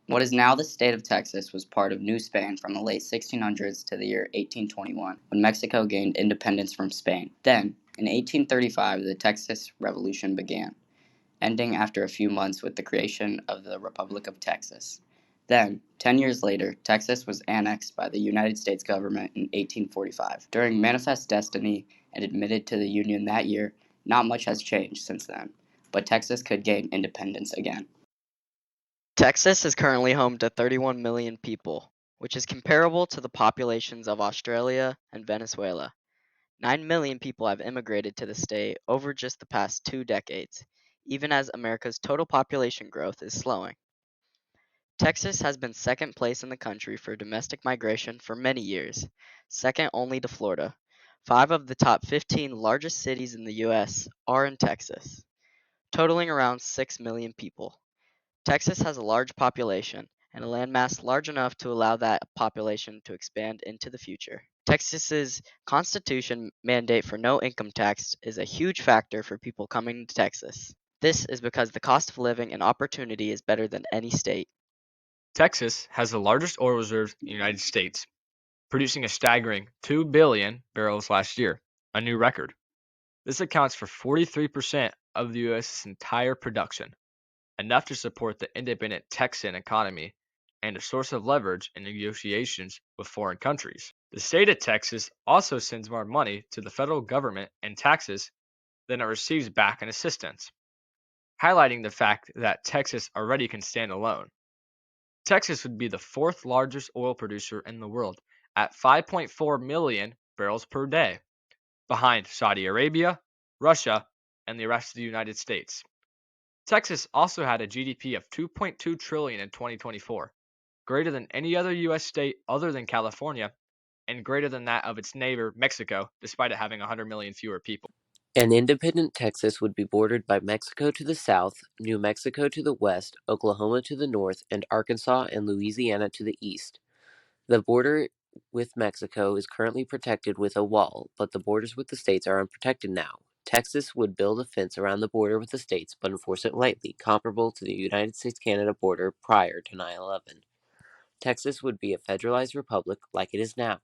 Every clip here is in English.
What is now the state of Texas was part of New Spain from the late 1600s to the year 1821, when Mexico gained independence from Spain. Then, in 1835, the Texas Revolution began, ending after a few months with the creation of the Republic of Texas. Then, 10 years later, Texas was annexed by the United States government in 1845. During Manifest Destiny and admitted to the Union that year, not much has changed since then, but Texas could gain independence again. Texas is currently home to 31 million people, which is comparable to the populations of Australia and Venezuela. 9 million people have immigrated to the state over just the past 2 decades, even as America's total population growth is slowing. Texas has been second place in the country for domestic migration for many years, second only to Florida. 5 of the top 15 largest cities in the U.S. are in Texas, totaling around 6 million people. Texas has a large population and a landmass large enough to allow that population to expand into the future. Texas's constitution mandate for no income tax is a huge factor for people coming to Texas. This is because the cost of living and opportunity is better than any state. Texas has the largest oil reserves in the United States, producing a staggering 2 billion barrels last year, a new record. This accounts for 43% of the U.S.'s entire production, enough to support the independent Texan economy and a source of leverage in negotiations with foreign countries. The state of Texas also sends more money to the federal government in taxes than it receives back in assistance, highlighting the fact that Texas already can stand alone. Texas would be the fourth largest oil producer in the world at 5.4 million barrels per day, behind Saudi Arabia, Russia, and the rest of the United States. Texas also had a GDP of 2.2 trillion in 2024, greater than any other US state other than California, and greater than that of its neighbor Mexico, despite it having 100 million fewer people. An independent Texas would be bordered by Mexico to the south, New Mexico to the west, Oklahoma to the north, and Arkansas and Louisiana to the east. The border with Mexico is currently protected with a wall, but the borders with the states are unprotected now. Texas would build a fence around the border with the states, but enforce it lightly, comparable to the United States-Canada border prior to 9/11. Texas would be a federalized republic like it is now.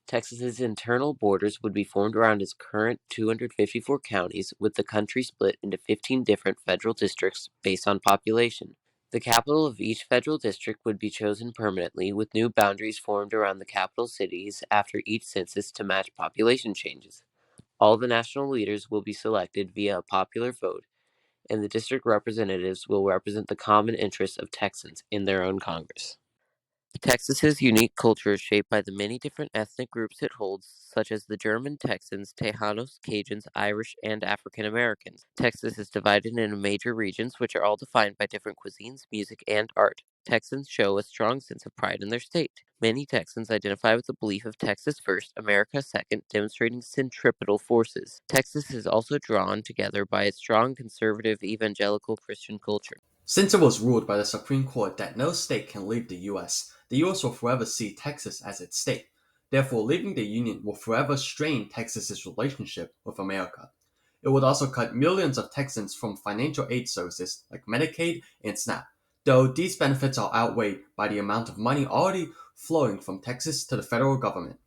Texas's internal borders would be formed around its current 254 counties, with the country split into 15 different federal districts based on population. The capital of each federal district would be chosen permanently, with new boundaries formed around the capital cities after each census to match population changes. All the national leaders will be selected via a popular vote, and the district representatives will represent the common interests of Texans in their own Congress. Texas's unique culture is shaped by the many different ethnic groups it holds, such as the German Texans, Tejanos, Cajuns, Irish, and African Americans. Texas is divided into major regions, which are all defined by different cuisines, music, and art. Texans show a strong sense of pride in their state. Many Texans identify with the belief of Texas first, America second, demonstrating centripetal forces. Texas is also drawn together by its strong conservative evangelical Christian culture. Since it was ruled by the Supreme Court that no state can leave the US will forever see Texas as its state. Therefore, leaving the Union will forever strain Texas's relationship with America. It would also cut millions of Texans from financial aid services like Medicaid and SNAP, though these benefits are outweighed by the amount of money already flowing from Texas to the federal government.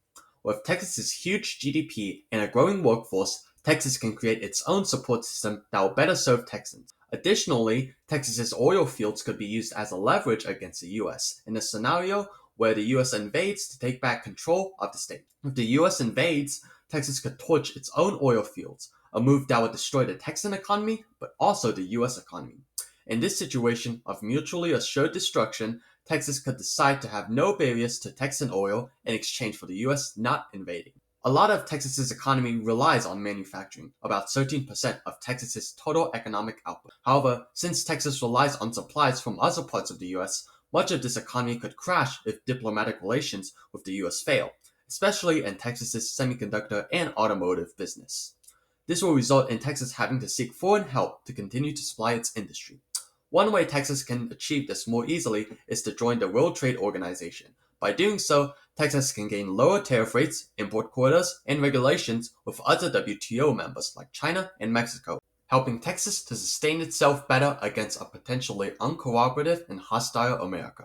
With Texas's huge GDP and a growing workforce, Texas can create its own support system that will better serve Texans. Additionally, Texas's oil fields could be used as a leverage against the US in a scenario where the US invades to take back control of the state. If the US invades, Texas could torch its own oil fields, a move that would destroy the Texan economy but also the US economy. In this situation of mutually assured destruction, Texas could decide to have no barriers to Texan oil in exchange for the US not invading. A lot of Texas's economy relies on manufacturing, about 13% of Texas's total economic output. However, since Texas relies on supplies from other parts of the US, much of this economy could crash if diplomatic relations with the US fail, especially in Texas's semiconductor and automotive business. This will result in Texas having to seek foreign help to continue to supply its industry. One way Texas can achieve this more easily is to join the World Trade Organization. By doing so, Texas can gain lower tariff rates, import quotas, and regulations with other WTO members like China and Mexico, helping Texas to sustain itself better against a potentially uncooperative and hostile America.